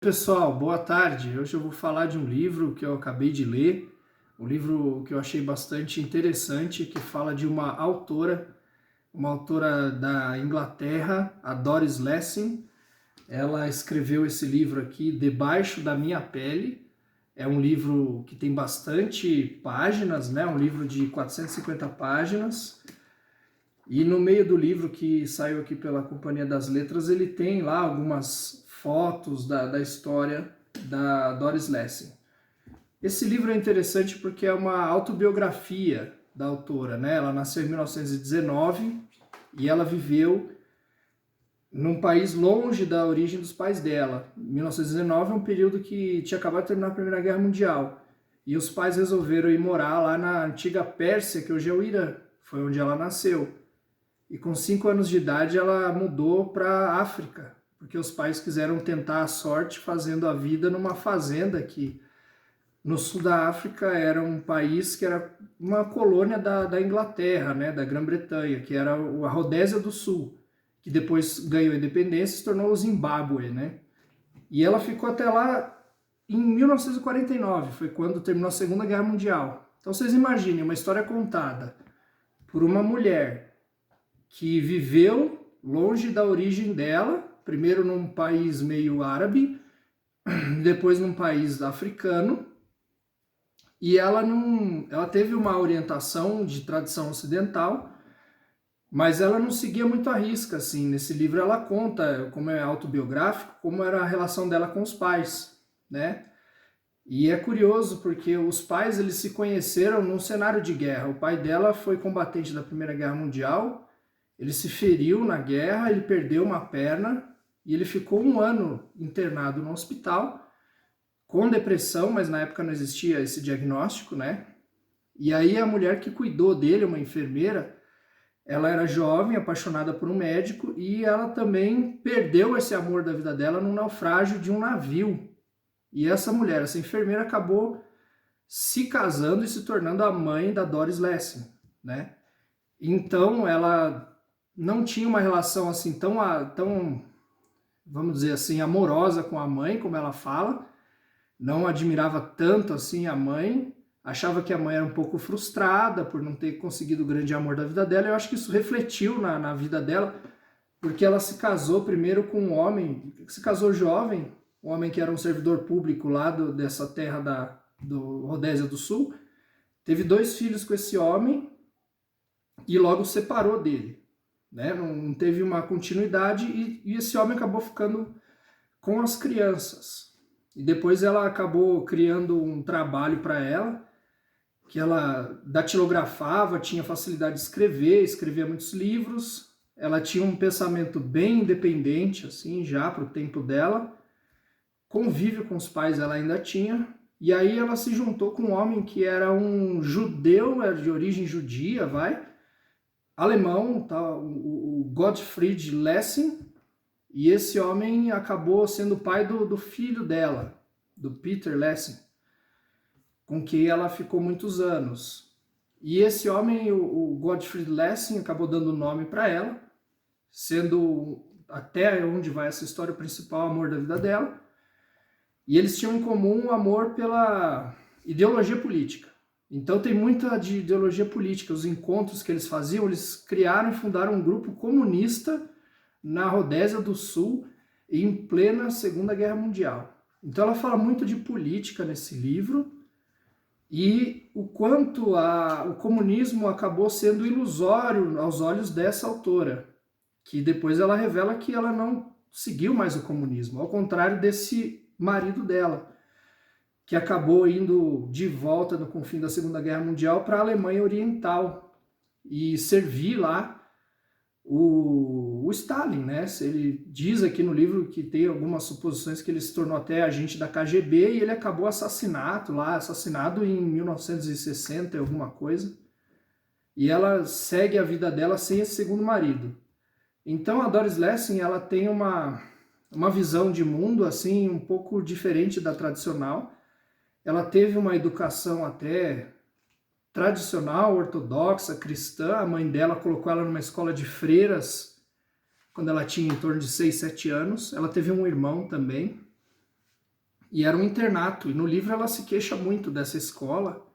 Pessoal, boa tarde. Hoje eu vou falar de um livro que eu acabei de ler, um livro que eu achei bastante interessante, que fala de uma autora da Inglaterra, a Doris Lessing. Ela escreveu esse livro aqui, Debaixo da Minha Pele. É um livro que tem bastante páginas, né? Um livro de 450 páginas. E no meio do livro, que saiu aqui pela Companhia das Letras, ele tem lá algumas fotos da história da Doris Lessing. Esse livro é interessante porque é uma autobiografia da autora, né? Ela nasceu em 1919 e ela viveu num país longe da origem dos pais dela. 1919 é um período que tinha acabado de terminar a Primeira Guerra Mundial. E os pais resolveram ir morar lá na antiga Pérsia, que hoje é o Irã. Foi onde ela nasceu. E com 5 anos de idade ela mudou para a África, porque os pais quiseram tentar a sorte fazendo a vida numa fazenda que no sul da África era um país que era uma colônia da Inglaterra, né, da Grã-Bretanha, que era a Rodésia do Sul, que depois ganhou a independência e se tornou o Zimbábue, né? E ela ficou até lá em 1949, foi quando terminou a Segunda Guerra Mundial. Então vocês imaginem uma história contada por uma mulher que viveu longe da origem dela, primeiro num país meio árabe, depois num país africano, e ela teve uma orientação de tradição ocidental, mas ela não seguia muito à risca, assim. Nesse livro ela conta, como é autobiográfico, como era a relação dela com os pais, né? E é curioso porque os pais eles se conheceram num cenário de guerra. O pai dela foi combatente da Primeira Guerra Mundial. Ele se feriu na guerra, ele perdeu uma perna e ele ficou 1 ano internado no hospital com depressão, mas na época não existia esse diagnóstico, né? E aí a mulher que cuidou dele, uma enfermeira, ela era jovem, apaixonada por um médico e ela também perdeu esse amor da vida dela num naufrágio de um navio. E essa mulher, essa enfermeira, acabou se casando e se tornando a mãe da Doris Lessing, né? Então ela não tinha uma relação assim tão, vamos dizer assim, amorosa com a mãe, como ela fala, não admirava tanto assim a mãe, achava que a mãe era um pouco frustrada por não ter conseguido o grande amor da vida dela. Eu acho que isso refletiu na vida dela, porque ela se casou primeiro com um homem, se casou jovem, um homem que era um servidor público lá dessa terra do Rodésia do Sul, teve 2 filhos com esse homem e logo separou dele. Né? Não teve uma continuidade e esse homem acabou ficando com as crianças. E depois ela acabou criando um trabalho para ela, que ela datilografava, tinha facilidade de escrever, escrevia muitos livros, ela tinha um pensamento bem independente, assim, já para o tempo dela, convívio com os pais ela ainda tinha, e aí ela se juntou com um homem que era um judeu, era de origem judia, alemão, tá, o Gottfried Lessing, e esse homem acabou sendo o pai do filho dela, do Peter Lessing, com quem ela ficou muitos anos. E esse homem, o Gottfried Lessing, acabou dando nome para ela, sendo até onde vai essa história principal, o amor da vida dela. E eles tinham em comum o amor pela ideologia política. Então tem muita de ideologia política. Os encontros que eles faziam, eles criaram e fundaram um grupo comunista na Rodésia do Sul em plena Segunda Guerra Mundial. Então ela fala muito de política nesse livro e o quanto o comunismo acabou sendo ilusório aos olhos dessa autora, que depois ela revela que ela não seguiu mais o comunismo, ao contrário desse marido dela, que acabou indo de volta com o fim da Segunda Guerra Mundial para a Alemanha Oriental e servir lá o Stalin, né? Ele diz aqui no livro que tem algumas suposições que ele se tornou até agente da KGB e ele acabou assassinado em 1960 alguma coisa. E ela segue a vida dela sem esse segundo marido. Então a Doris Lessing, ela tem uma visão de mundo assim um pouco diferente da tradicional. Ela teve uma educação até tradicional, ortodoxa, cristã. A mãe dela colocou ela numa escola de freiras quando ela tinha em torno de 6, 7 anos. Ela teve um irmão também. e era um internato. E no livro ela se queixa muito dessa escola,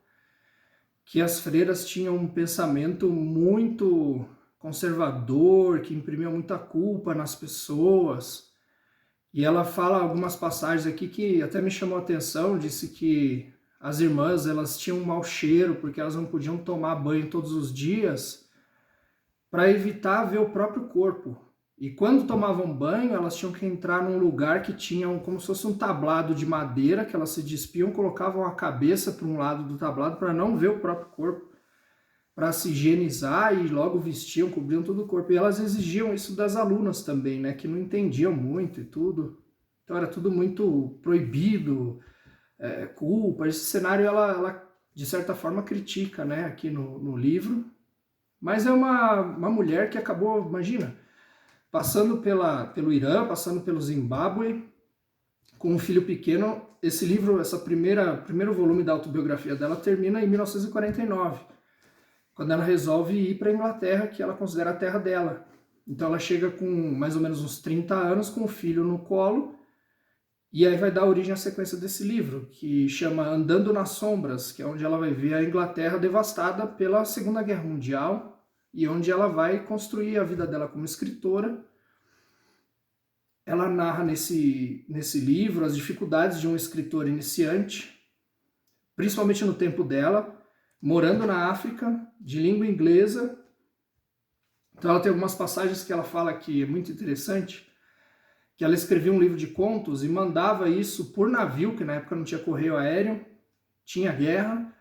que as freiras tinham um pensamento muito conservador, que imprimia muita culpa nas pessoas. E ela fala algumas passagens aqui que até me chamou a atenção, disse que as irmãs elas tinham um mau cheiro porque elas não podiam tomar banho todos os dias para evitar ver o próprio corpo. E quando tomavam banho, elas tinham que entrar num lugar que tinha como se fosse um tablado de madeira, que elas se despiam, colocavam a cabeça para um lado do tablado para não ver o próprio corpo, para se higienizar, e logo vestiam, cobriam todo o corpo. E elas exigiam isso das alunas também, né, que não entendiam muito e tudo. Então era tudo muito proibido, culpa. Esse cenário ela de certa forma critica, né, aqui no livro. Mas é uma mulher que acabou, imagina, passando pelo Irã, passando pelo Zimbábue, com um filho pequeno. Esse livro, primeiro volume da autobiografia dela termina em 1949, quando ela resolve ir para a Inglaterra, que ela considera a terra dela. Então ela chega com mais ou menos uns 30 anos, com o filho no colo, e aí vai dar origem à sequência desse livro, que chama Andando nas Sombras, que é onde ela vai ver a Inglaterra devastada pela Segunda Guerra Mundial, e onde ela vai construir a vida dela como escritora. Ela narra nesse livro as dificuldades de um escritor iniciante, principalmente no tempo dela, morando na África, de língua inglesa. Então ela tem algumas passagens que ela fala que é muito interessante, que ela escrevia um livro de contos e mandava isso por navio, que na época não tinha correio aéreo, tinha guerra.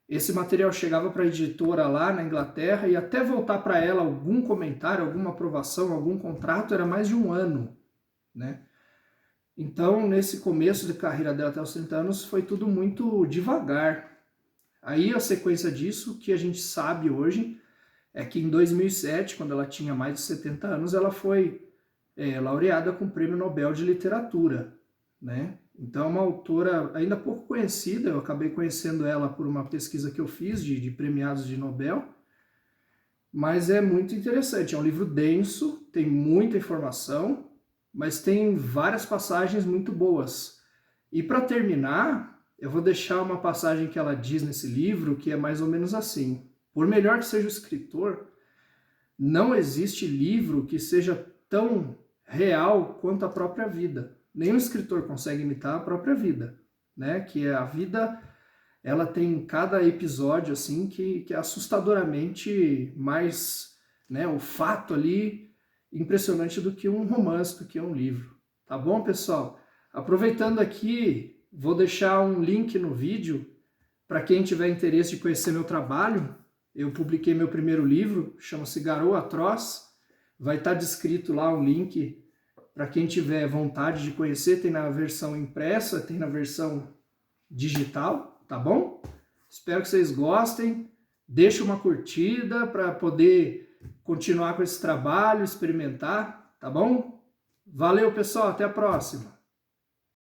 Esse material chegava para a editora lá na Inglaterra e até voltar para ela algum comentário, alguma aprovação, algum contrato, era mais de um ano, né? Então, nesse começo de carreira dela até os 30 anos, foi tudo muito devagar. Aí a sequência disso, que a gente sabe hoje, é que em 2007, quando ela tinha mais de 70 anos, ela foi laureada com o Prêmio Nobel de Literatura, né? Então é uma autora ainda pouco conhecida, eu acabei conhecendo ela por uma pesquisa que eu fiz de premiados de Nobel, mas é muito interessante, é um livro denso, tem muita informação, mas tem várias passagens muito boas. E para terminar, eu vou deixar uma passagem que ela diz nesse livro, que é mais ou menos assim: por melhor que seja o escritor, não existe livro que seja tão real quanto a própria vida. Nenhum escritor consegue imitar a própria vida, né? Que é a vida, ela tem cada episódio assim que é assustadoramente mais, né, o fato ali impressionante do que um romance, do que um livro. Tá bom, pessoal? Aproveitando aqui, vou deixar um link no vídeo para quem tiver interesse de conhecer meu trabalho. Eu publiquei meu primeiro livro, chama-se Garoa Atroz. Vai estar descrito lá um link para quem tiver vontade de conhecer. Tem na versão impressa, tem na versão digital, tá bom? Espero que vocês gostem. Deixa uma curtida para poder continuar com esse trabalho, experimentar, tá bom? Valeu, pessoal, até a próxima!